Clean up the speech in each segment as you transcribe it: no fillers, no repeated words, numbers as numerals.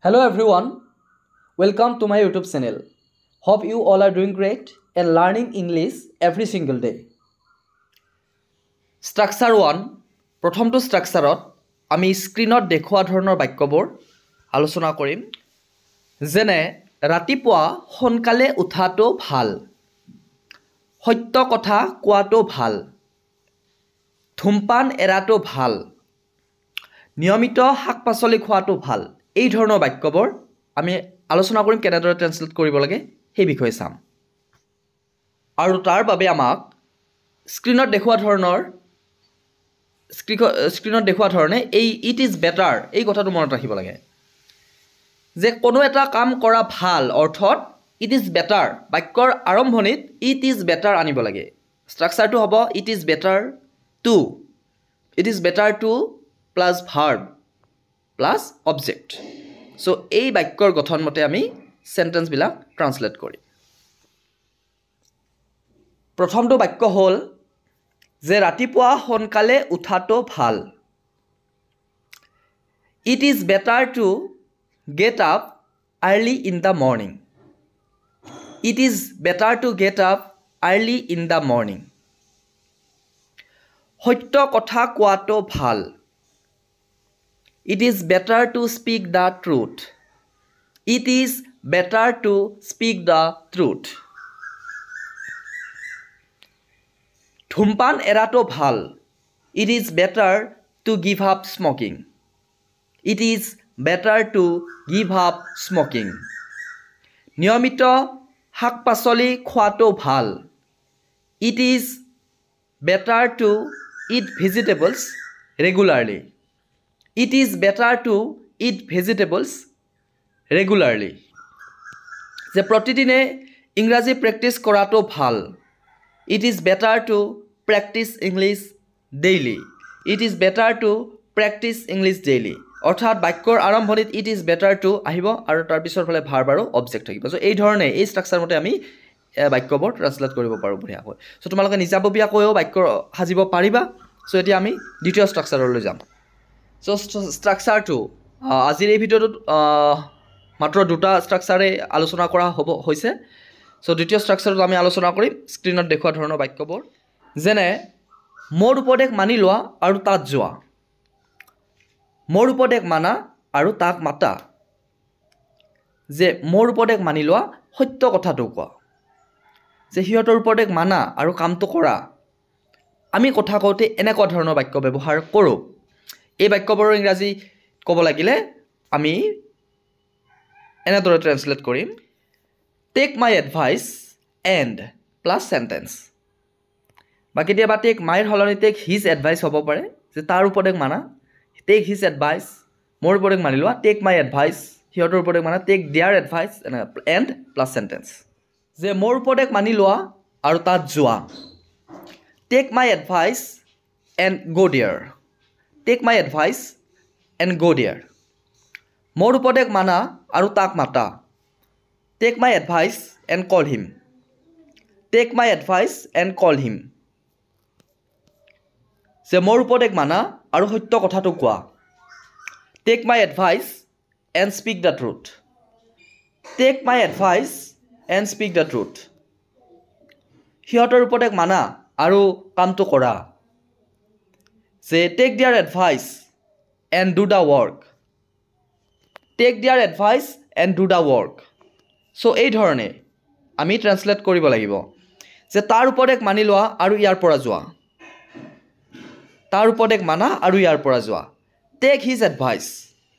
Hello everyone, welcome to my YouTube channel. Hope you all are doing great and learning English every single day. Structure 1, প্ৰথমটো ষ্ট্ৰাকচাৰত আমি স্ক্ৰিনত দেখুৱা ধৰণৰ বাক্যবোৰ আলোচনা কৰিম। যেনে ৰাতিপুৱা সোনকালে উঠাটো ভাল, সত্য কথা কোৱাটো ভাল, ধূমপান এৰাটো ভাল, নিয়মিত শাক-পাচলি খোৱাটো ভাল। এই ধৰণৰ বাক্যবোৰ আমি আলোচনা কৰিম কেনেদৰে ট্ৰান্সলেট কৰিব লাগে সেই বিষয়ে চাম। আৰু তাৰ বাবে আমাক স্ক্ৰিনত দেখুৱা ধৰণে এই ইট ইজ বেটাৰ এই কথাটো মনত ৰাখিব লাগে যে কোনো এটা কাম কৰা ভাল অৰ্থত ইট ইজ বেটাৰ বাক্যৰ আৰম্ভণিত ইট ইজ বেটাৰ আনিব লাগে। ষ্ট্ৰাকচাৰটো হ'ব it is better to plus verb plus object. So এই বাক্যৰ গঠন মতে আমি সেন্টেন্সবিলাক ট্ৰান্সলেট কৰিম। প্ৰথমটো বাক্য হ'ল যে ৰাতিপুৱা সোনকালে উঠাটো ভাল। It is better to get up early in the morning. It is better to get up early in the morning. সত্য কথা কোৱাটো ভাল। It is better to speak the truth. It is better to speak the truth. ধূমপান এৰাটো ভাল। It is better to give up smoking. It is better to give up smoking. নিয়মিত শাক-পাচলি খোৱাটো ভাল। It is better to eat vegetables regularly. It is better to eat vegetables regularly. যে প্ৰতিদিনে ইংৰাজী practice কৰাটো ভাল। It is better to practice English daily. It is better to practice English daily. অৰ্থাৎ বাক্যৰ আৰম্ভণিত it is better to আহিব আৰু তাৰ পিছৰ ফালে ভাৰ্ব আৰু অবজেক্ট থাকিব। সো এই ধৰণে এই ষ্ট্ৰাকচাৰ মতে আমি বাক্যবোৰ ট্ৰান্সলেট কৰিব পাৰোঁ বঢ়িয়াকৈ। সো তোমালোকে নিজাববীয়াকৈও বাক্য সাজিব পাৰিবা। সো এতিয়া আমি দ্বিতীয় ষ্ট্ৰাকচাৰলৈ যাম। সো ষ্ট্ৰাকচাৰটো আজিৰ এই ভিডিঅ'টোত মাত্ৰ দুটা ষ্ট্ৰাকচাৰে আলোচনা কৰা হৈছে। সো দ্বিতীয় ষ্ট্ৰাকচাৰটো আমি আলোচনা কৰিম স্ক্ৰিনত দেখুৱা ধৰণৰ বাক্যবোৰ। যেনে মোৰ উপদেশ মানি লোৱা আৰু তাত যোৱা। মোৰ উপদেশ মানা আৰু তাক মাতা। যে মোৰ উপদেশ মানি লোৱা সত্য কথাটো কোৱা। যে সিহঁতৰ উপদেশ মানা আৰু কামটো কৰা। আমি কথা কওঁতে এনেকুৱা ধৰণৰ বাক্য ব্যৱহাৰ কৰোঁ। এই বাক্যবোৰৰ ইংৰাজী ক'ব লাগিলে আমি এনেদৰে ট্ৰান্সলেট কৰিম tech my advice and plus sentence. বা কেতিয়াবা টেক মাইৰ সলনি টেক হিজ এডভাইচ হ'ব পাৰে যে তাৰ উপদেশ মানা টেক হিজ এডভাইচ। মোৰ উপদেশ মানি লোৱা টেক মাই এডভাইচ। সিহঁতৰ উপদেশ মানা take their advice and plus sentence. যে মোৰ উপদেশ মানি লোৱা আৰু তাত যোৱা take my advice and go' there. Take my advice and go' there. মোৰ উপদেশ মানা আৰু তাক মাতা take my advice and call him. Take my advice and call him. যে মোৰ উপদেশ মানা আৰু সত্য কথাটো কোৱা take my advice and speak the truth. Take my advice and speak the truth. সিহঁতৰ উপদেশ মানা আৰু কামটো কৰা। যে take their advice and do the work. Take their advice and do the work. So এই ধৰণে আমি ট্ৰান্সলেট কৰিব লাগিব যে তাৰ উপদেশ মানি লোৱা আৰু ইয়াৰ পৰা যোৱা। তাৰ উপদেশ মানা আৰু ইয়াৰ পৰা যোৱা। Take his advice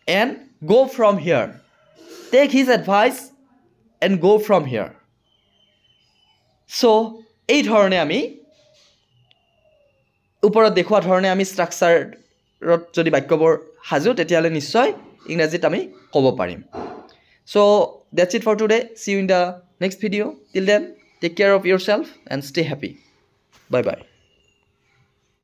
and go' from here. Take his advice and go' from here. So এই ধৰণে আমি ওপৰত দেখুওৱা ধৰণে আমি ষ্ট্ৰাকচাৰত যদি বাক্যবোৰ সাজোঁ তেতিয়াহ'লে নিশ্চয় ইংৰাজীত আমি ক'ব পাৰিম। So that's it for today. See you in the next video. Till then, take care of yourself and stay happy. Bye bye.